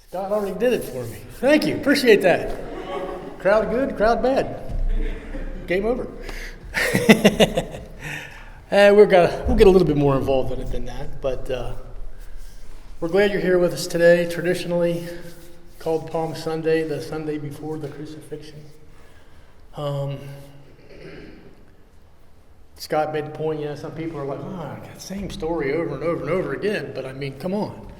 God already did it for me. Thank you. Appreciate that. Crowd good, crowd bad. Game over. We'll get a little bit more involved in it than that, but we're glad you're here with us today. Traditionally called Palm Sunday, the Sunday before the crucifixion. Scott made the point, some people are like, same story over and over and over again, but I mean, come on.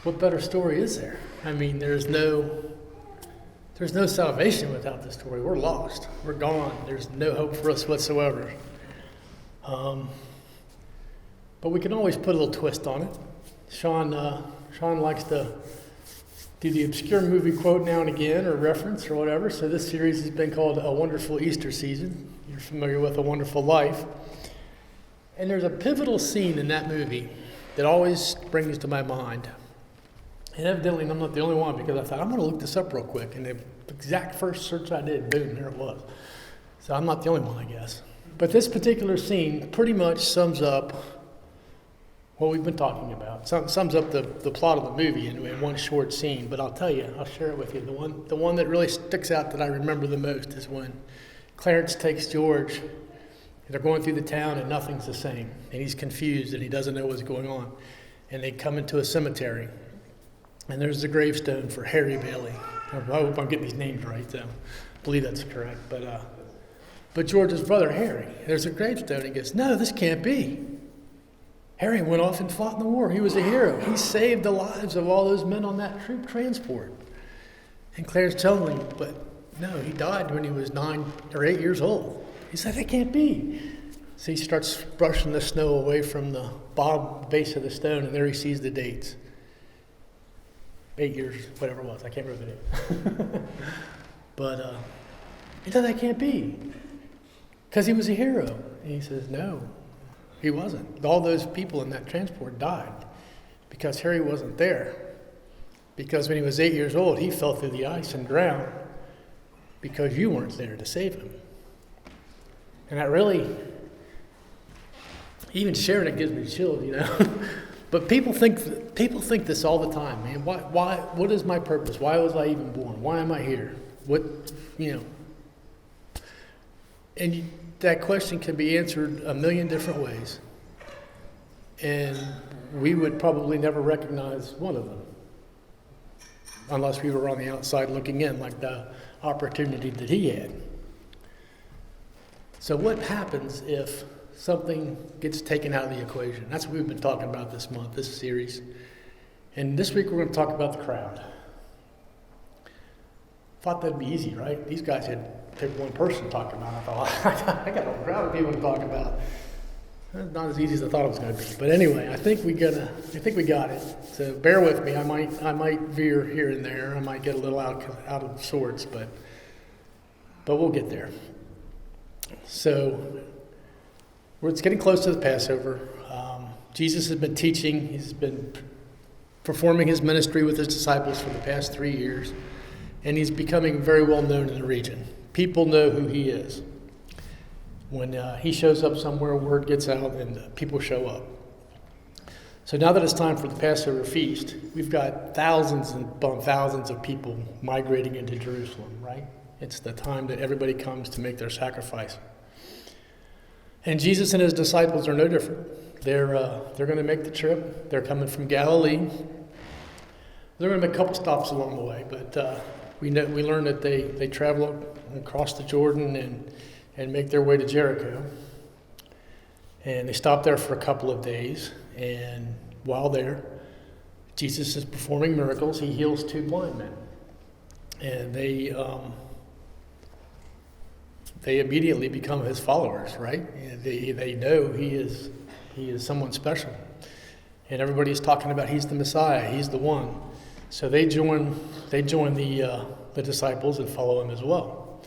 What better story is there? I mean, there's no salvation without this story. We're lost. We're gone. There's no hope for us whatsoever. But we can always put a little twist on it. Sean likes to do the obscure movie quote now and again, or reference, or whatever. So this series has been called A Wonderful Easter Season. You're familiar with A Wonderful Life. And there's a pivotal scene in that movie that always brings to my mind. And evidently, I'm not the only one, because I thought, I'm going to look this up real quick. And the exact first search I did, boom, there it was. So I'm not the only one, I guess. But this particular scene pretty much sums up what we've been talking about. Sums up the plot of the movie in one short scene. But I'll tell you, I'll share it with you. The one that really sticks out that I remember the most is when Clarence takes George, and they're going through the town and nothing's the same. And he's confused and he doesn't know what's going on. And they come into a cemetery. And there's the gravestone for Harry Bailey. I hope I'm getting these names right, so I believe that's correct. But George's brother, Harry, there's a gravestone. He goes, no, this can't be. Harry went off and fought in the war. He was a hero. He saved the lives of all those men on that troop transport. And Claire's telling him, but no, he died when he was 9 or 8 years old. He said, that can't be. So he starts brushing the snow away from the bottom base of the stone, and there he sees the dates. 8 years, whatever it was. I can't remember the date. But he said, that can't be. Because he was a hero. And he says, no, he wasn't. All those people in that transport died because Harry wasn't there. Because when he was 8 years old, he fell through the ice and drowned because you weren't there to save him. And that really, even sharing it gives me chills, But people think this all the time, man. Why? What is my purpose? Why was I even born? Why am I here? And that question can be answered a million different ways. And we would probably never recognize one of them unless we were on the outside looking in, like the opportunity that he had. So what happens if something gets taken out of the equation? That's what we've been talking about this month, this series. And this week we're going to talk about the crowd. Thought that'd be easy, right? These guys had picked one person to talk about. I thought, I got a crowd of people to talk about. It's not as easy as I thought it was going to be. But anyway, I think we got it. So bear with me. I might veer here and there. I might get a little out of sorts, but we'll get there. So it's getting close to the Passover. Jesus has been teaching. He's been performing his ministry with his disciples for the past 3 years. And he's becoming very well known in the region. People know who he is. When he shows up somewhere, word gets out and people show up. So now that it's time for the Passover feast, we've got thousands and thousands of people migrating into Jerusalem, right? It's the time that everybody comes to make their sacrifice. And Jesus and his disciples are no different. They're going to make the trip. They're coming from Galilee. They're going to make a couple stops along the way, but we learn that they travel across the Jordan and make their way to Jericho. And they stop there for a couple of days. And while there, Jesus is performing miracles. He heals 2 blind men. And they immediately become his followers, right? They know he is someone special. And everybody's talking about he's the Messiah, he's the one. So they join the disciples and follow him as well.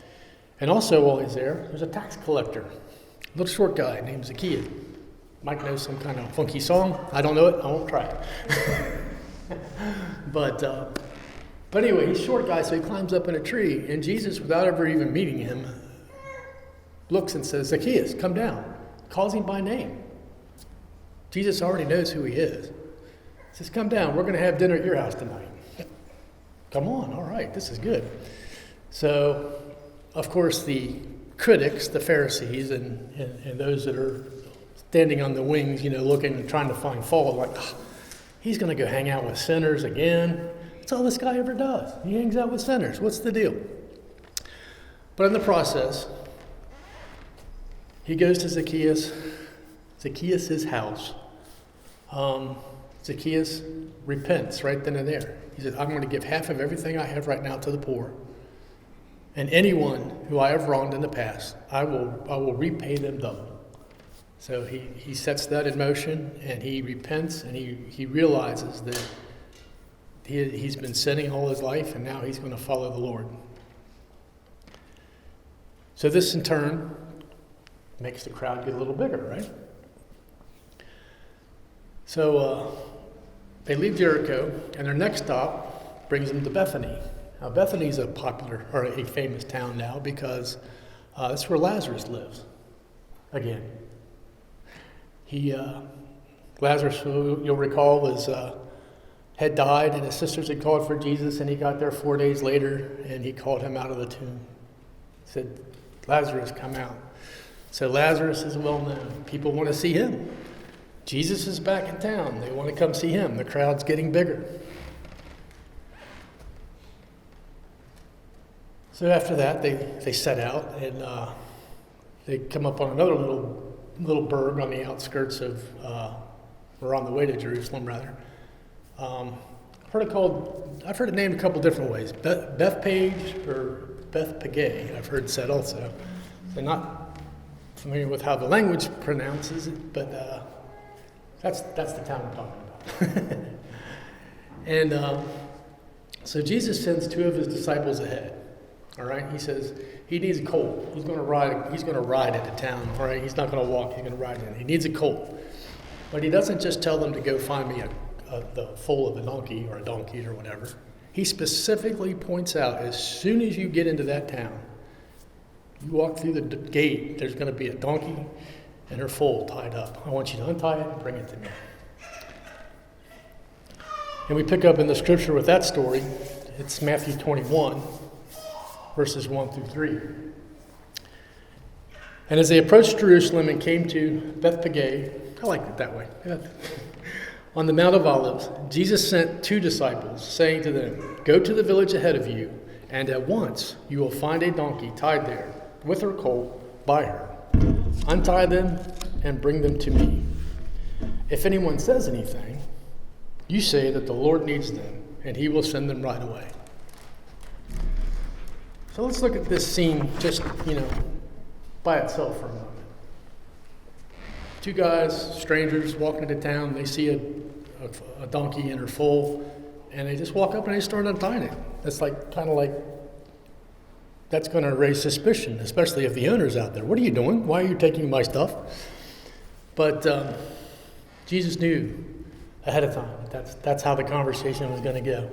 And also while he's there's a tax collector, a little short guy named Zacchaeus. Mike knows some kind of funky song. I don't know it. I won't try it. But anyway, he's a short guy, so he climbs up in a tree. And Jesus, without ever even meeting him, looks and says, Zacchaeus, come down. Calls him by name. Jesus already knows who he is. He says, come down. We're going to have dinner at your house tonight. Come on, all right, this is good. So, of course, the critics, the Pharisees, and those that are standing on the wings, looking and trying to find fault, like, he's going to go hang out with sinners again. That's all this guy ever does. He hangs out with sinners. What's the deal? But in the process, he goes to Zacchaeus' house. Zacchaeus repents right then and there. He says, I'm going to give half of everything I have right now to the poor. And anyone who I have wronged in the past, I will repay them double. So he sets that in motion, and he repents, and he realizes that he's been sinning all his life, and now he's going to follow the Lord. So this in turn makes the crowd get a little bigger, right? So they leave Jericho, and their next stop brings them to Bethany. Now, Bethany is a famous town now because that's where Lazarus lives. Again, Lazarus, who you'll recall, had died, and his sisters had called for Jesus, and he got there 4 days later, and he called him out of the tomb. He said, Lazarus, come out. So Lazarus is well known. People want to see him. Jesus is back in town. They want to come see him. The crowd's getting bigger. So after that, they set out, and they come up on another little burg on the outskirts of, or on the way to Jerusalem, rather. I've heard it named a couple different ways. Bethpage or Bethpage, I've heard said also. I'm not familiar with how the language pronounces it, but that's the town I'm talking about. And so Jesus sends two of his disciples ahead. All right, he says he needs a colt. He's going to ride into town. All right, he's not going to walk. He's going to ride in. He needs a colt, but he doesn't just tell them to go find me the foal of a donkey or a donkey or whatever. He specifically points out, as soon as you get into that town, you walk through the gate, there's going to be a donkey and her foal tied up. I want you to untie it and bring it to me. And we pick up in the scripture with that story. It's Matthew 21, verses 1 through 3. And as they approached Jerusalem and came to Bethphage, I like it that way, on the Mount of Olives, Jesus sent two disciples, saying to them, go to the village ahead of you, and at once you will find a donkey tied there, with her colt by her. Untie them and bring them to me. If anyone says anything, you say that the Lord needs them, and he will send them right away. So let's look at this scene just, by itself for a moment. Two guys, strangers, walking into town. They see a donkey and her foal, and they just walk up and they start untying it. That's that's going to raise suspicion, especially if the owner's out there. What are you doing? Why are you taking my stuff? But Jesus knew ahead of time that's how the conversation was going to go.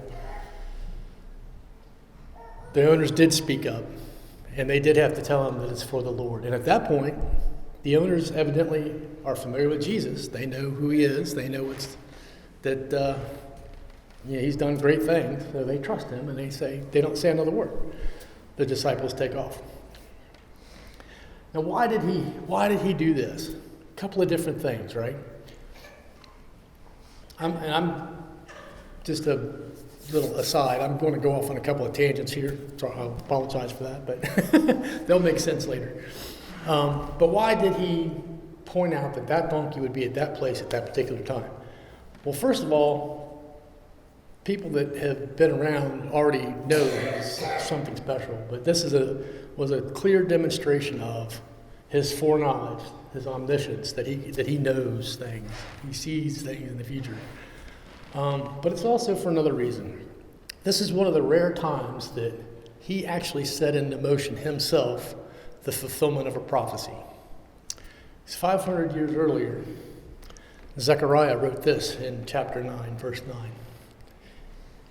The owners did speak up, and they did have to tell him that it's for the Lord. And at that point, the owners evidently are familiar with Jesus. They know who he is. They know he's done great things. So they trust him, and they don't say another word. The disciples take off. Now, why did he do this? A couple of different things, right? I'm just a little aside. I'm going to go off on a couple of tangents here, so I'll apologize for that, but they'll make sense later. But why did he point out that donkey would be at that place at that particular time? Well, first of all, people that have been around already know he's something special, but this was a clear demonstration of his foreknowledge, his omniscience, that he knows things, he sees things in the future. But it's also for another reason. This is one of the rare times that he actually set into motion himself the fulfillment of a prophecy. It's 500 years earlier. Zechariah wrote this in chapter 9, verse 9.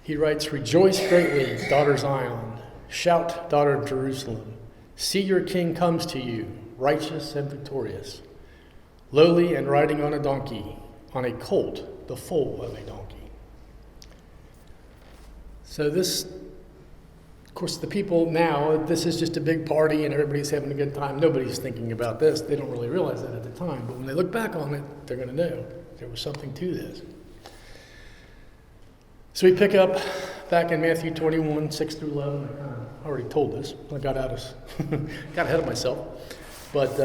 He writes, rejoice greatly, daughter Zion. Shout, daughter of Jerusalem. See, your king comes to you, righteous and victorious, lowly and riding on a donkey, on a colt, the foal of a donkey. So this, of course, the people now, this is just a big party and everybody's having a good time. Nobody's thinking about this. They don't really realize that at the time. But when they look back on it, they're going to know there was something to this. So we pick up back in Matthew 21, 6 through 11. I already told this. I got ahead of myself. But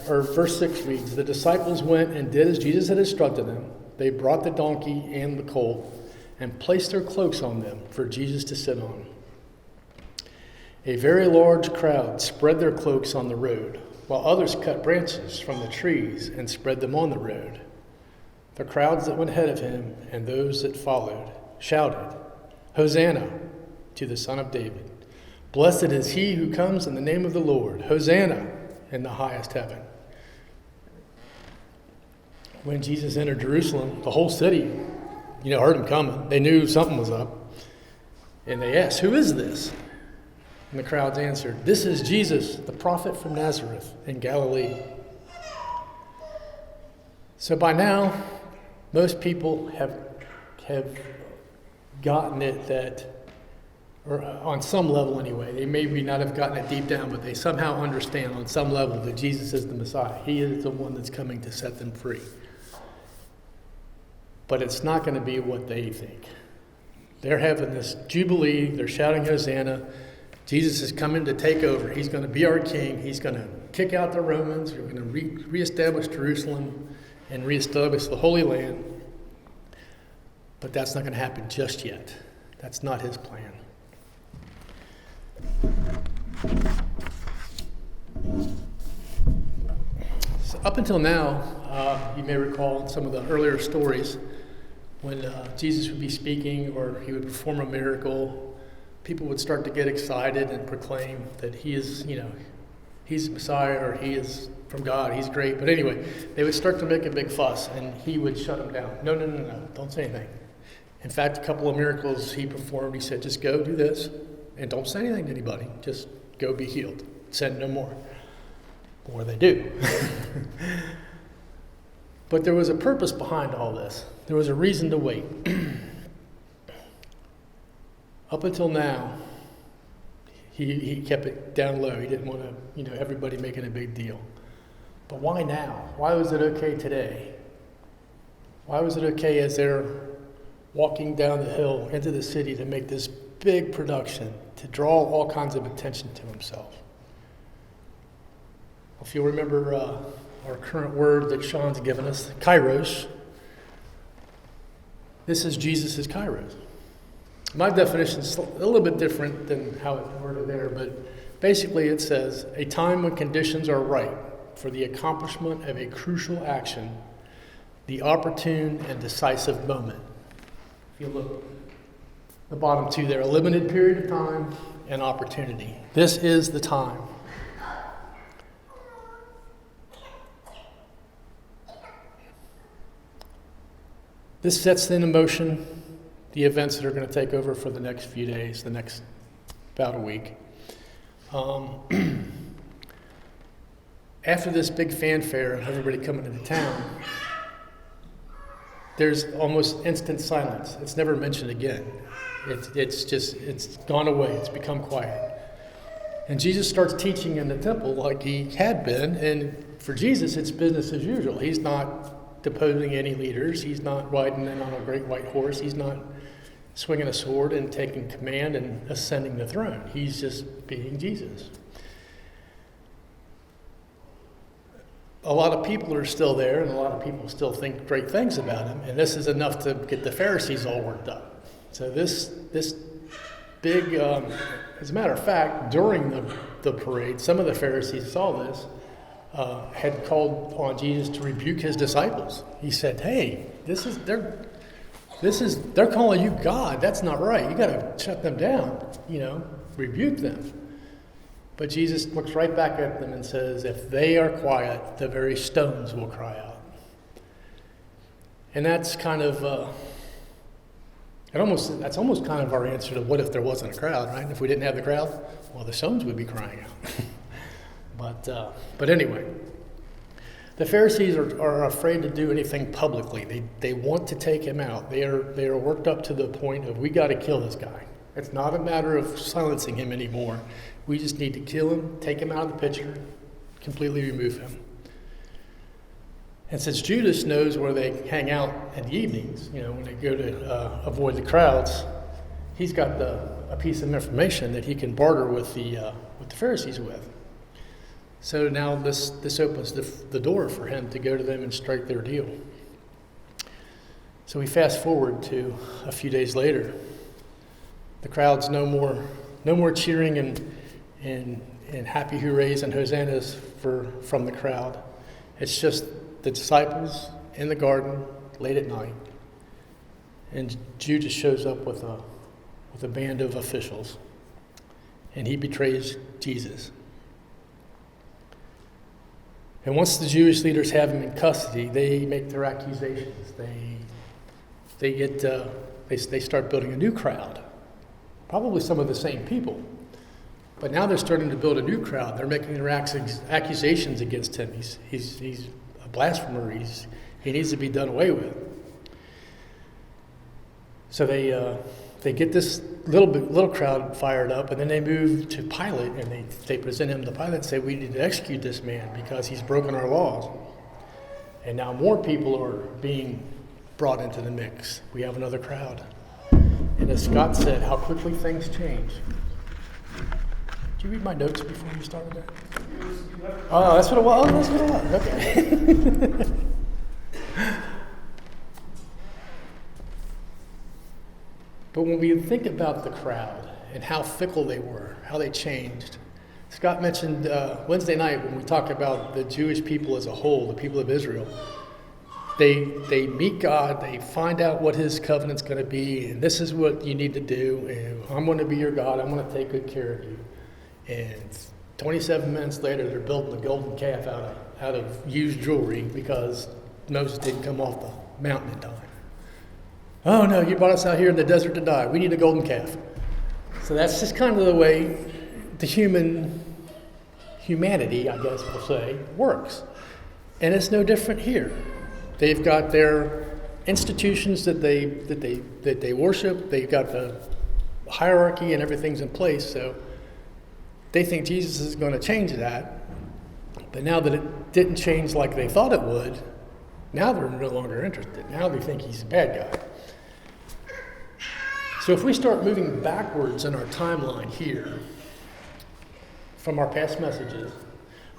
verse 6 reads, "The disciples went and did as Jesus had instructed them. They brought the donkey and the colt and placed their cloaks on them for Jesus to sit on. A very large crowd spread their cloaks on the road, while others cut branches from the trees and spread them on the road. The crowds that went ahead of him and those that followed shouted, 'Hosanna to the Son of David. Blessed is he who comes in the name of the Lord. Hosanna in the highest heaven.'" When Jesus entered Jerusalem, the whole city, heard him coming. They knew something was up. And they asked, "Who is this?" And the crowds answered, "This is Jesus, the prophet from Nazareth in Galilee." So by now, most people have gotten it that, or on some level anyway, they maybe not have gotten it deep down, but they somehow understand on some level that Jesus is the Messiah. He is the one that's coming to set them free. But it's not going to be what they think. They're having this jubilee. They're shouting Hosanna. Jesus is coming to take over. He's going to be our king. He's going to kick out the Romans. We're going to reestablish Jerusalem and reestablish the Holy Land. But that's not going to happen just yet. That's not his plan. So up until now, you may recall some of the earlier stories when Jesus would be speaking or he would perform a miracle, people would start to get excited and proclaim that he is, he's the Messiah or he is from God, he's great. But anyway, they would start to make a big fuss and he would shut them down. No, don't say anything. In fact, a couple of miracles he performed, he said, just go do this and don't say anything to anybody. Just go be healed. Sin no more. Or they do. But there was a purpose behind all this. There was a reason to wait. Up until now, he kept it down low. He didn't want to, everybody making a big deal. But why now? Why was it okay today? Why was it okay as they're walking down the hill into the city to make this big production, to draw all kinds of attention to himself? If you'll remember our current word that Sean's given us, kairos, this is Jesus' kairos. My definition is a little bit different than how it's worded there, but basically it says, a time when conditions are right for the accomplishment of a crucial action, the opportune and decisive moment. If you look at the bottom two there, a limited period of time and opportunity. This is the time. This sets in motion the events that are going to take over for the next few days, the next about a week. After this big fanfare and everybody coming into town, there's almost instant silence. It's never mentioned again. It's gone away. It's become quiet. And Jesus starts teaching in the temple like he had been, and for Jesus, it's business as usual. He's not deposing any leaders. He's not riding in on a great white horse. He's not swinging a sword and taking command and ascending the throne. He's just being Jesus. A lot of people are still there, and a lot of people still think great things about him, and this is enough to get the Pharisees all worked up. So this big, as a matter of fact, during the parade, some of the Pharisees saw this, had called on Jesus to rebuke his disciples. He said, "Hey, they're calling you God. That's not right. You got to shut them down. Rebuke them." But Jesus looks right back at them and says, "If they are quiet, the very stones will cry out." And that's kind of that's almost kind of our answer to what if there wasn't a crowd, right? If we didn't have the crowd, well, the stones would be crying out. But anyway, The Pharisees are afraid to do anything publicly. They want to take him out. They are worked up to the point of, we got to kill this guy. It's not a matter of silencing him anymore. We just need to kill him, take him out of the picture, completely remove him. And since Judas knows where they hang out in the evenings, when they go to avoid the crowds, he's got a piece of information that he can barter with the Pharisees with. So now this opens the door for him to go to them and strike their deal. So we fast forward to a few days later. The crowd's no more cheering and happy hoorays and hosannas from the crowd. It's just the disciples in the garden late at night, and Judas shows up with a band of officials, and he betrays Jesus. And once the Jewish leaders have him in custody, they make their accusations. They start building a new crowd, probably some of the same people. But now they're starting to build a new crowd. They're making their accusations against him. He's a blasphemer. He needs to be done away with. So they get this little crowd fired up, and then they move to Pilate, and they present him to Pilate and say, we need to execute this man because he's broken our laws. And now more people are being brought into the mix. We have another crowd. And as Scott said, how quickly things change. Did you read my notes before you started that? Oh, that's what it was? Oh, that's what it was. Okay. But when we think about the crowd and how fickle they were, how they changed, Scott mentioned Wednesday night when we talked about the Jewish people as a whole, the people of Israel. They meet God, they find out what his covenant's going to be, and this is what you need to do, and I'm going to be your God, I'm going to take good care of you. And 27 minutes later, they're building a golden calf out of used jewelry because Moses didn't come off the mountain in time. Oh no, you brought us out here in the desert to die. We need a golden calf. So that's just kind of the way the humanity, I guess we'll say, works. And it's no different here. They've got their institutions that they worship. They've got the hierarchy and everything's in place. So they think Jesus is going to change that. But now that it didn't change like they thought it would, now they're no longer interested. Now they think he's a bad guy. So if we start moving backwards in our timeline here from our past messages,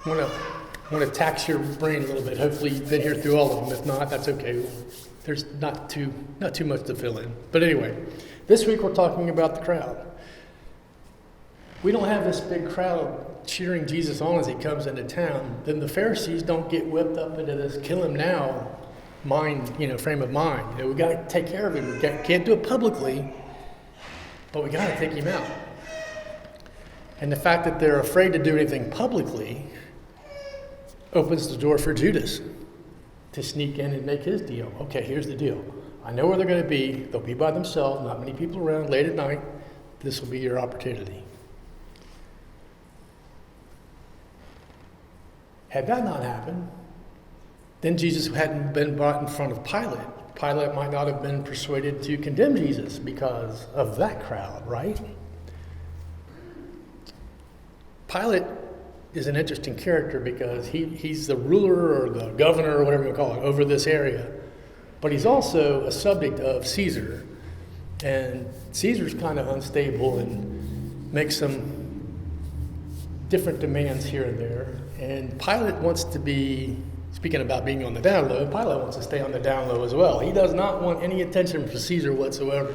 I want to tax your brain a little bit. Hopefully you've been here through all of them. If not, that's okay. There's not too much to fill in. But anyway, this week we're talking about the crowd. We don't have this big crowd cheering Jesus on as he comes into town. Then the Pharisees don't get whipped up into this kill him now frame of mind. We got to take care of him. We can't do it publicly, but we got to take him out. And the fact that they're afraid to do anything publicly opens the door for Judas to sneak in and make his deal. Okay, here's the deal. I know where they're going to be. They'll be by themselves, not many people around, late at night. This will be your opportunity. Had that not happened, then Jesus hadn't been brought in front of Pilate. Pilate might not have been persuaded to condemn Jesus because of that crowd, right? Pilate is an interesting character because he's the ruler or the governor or whatever you call it over this area. But he's also a subject of Caesar. And Caesar's kind of unstable and makes some different demands here and there. And Pilate wants to be, speaking about being on the down low, Pilate wants to stay on the down low as well. He does not want any attention from Caesar whatsoever.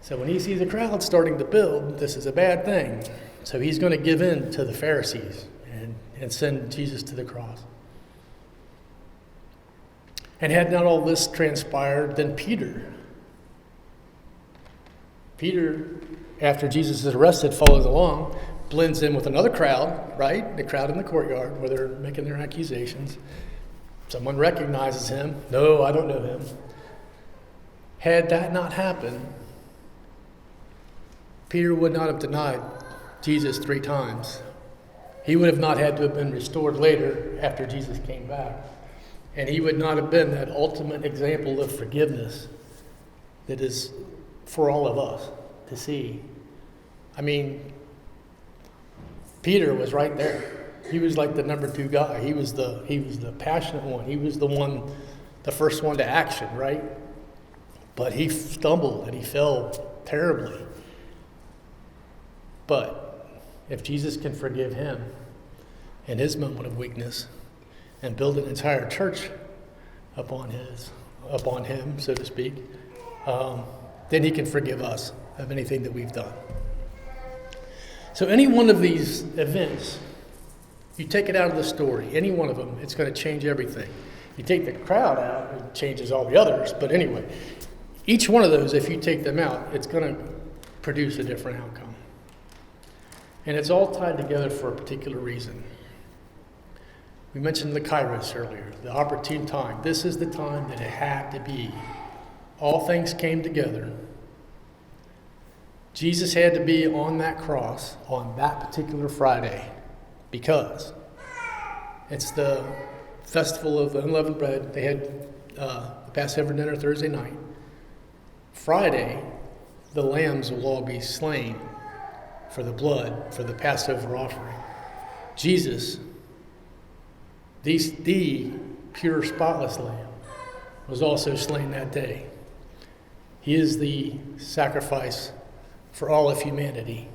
So when he sees a crowd starting to build, this is a bad thing. So he's going to give in to the Pharisees and send Jesus to the cross. And had not all this transpired, then Peter, after Jesus is arrested, follows along, blends in with another crowd, right? The crowd in the courtyard where they're making their accusations. Someone recognizes him. No, I don't know him. Had that not happened, Peter would not have denied Jesus 3 times. He would have not had to have been restored later after Jesus came back. And he would not have been that ultimate example of forgiveness that is for all of us to see. I mean, Peter was right there. He was like the number 2 guy. He was the passionate one. He was the first one to action, right? But he stumbled and he fell terribly. But if Jesus can forgive him in his moment of weakness and build an entire church upon him, so to speak, then he can forgive us of anything that we've done. So any one of these events, you take it out of the story, any one of them, it's going to change everything. You take the crowd out, it changes all the others. But anyway, each one of those, if you take them out, it's going to produce a different outcome. And it's all tied together for a particular reason. We mentioned the Kairos earlier, the opportune time. This is the time that it had to be. All things came together. Jesus had to be on that cross on that particular Friday because it's the festival of unleavened bread. They had the Passover dinner Thursday night. Friday, the lambs will all be slain for the blood, for the Passover offering. Jesus, the pure, spotless lamb, was also slain that day. He is the sacrifice for all of humanity.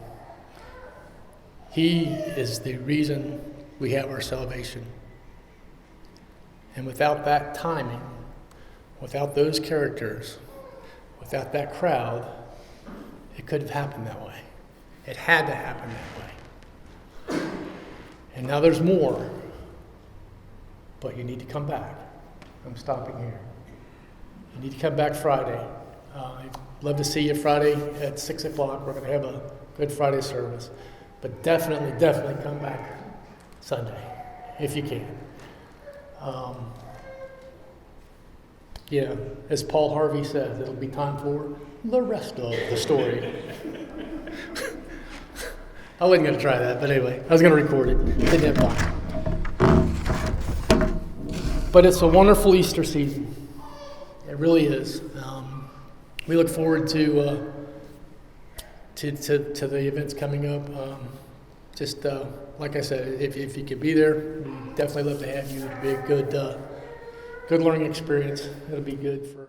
He is the reason we have our salvation. And without that timing, without those characters, without that crowd, it could have happened that way. It had to happen that way. And now there's more. But you need to come back. I'm stopping here. You need to come back Friday. I'd love to see you Friday at 6 o'clock. We're going to have a Good Friday service. But definitely come back Sunday, if you can. As Paul Harvey says, it'll be time for the rest of the story. I wasn't going to try that, but anyway, I was going to record it. Didn't have time. But it's a wonderful Easter season. It really is. We look forward to the events coming up. Like I said, if you could be there, we'd definitely love to have you. It'd be a good learning experience. It'll be good for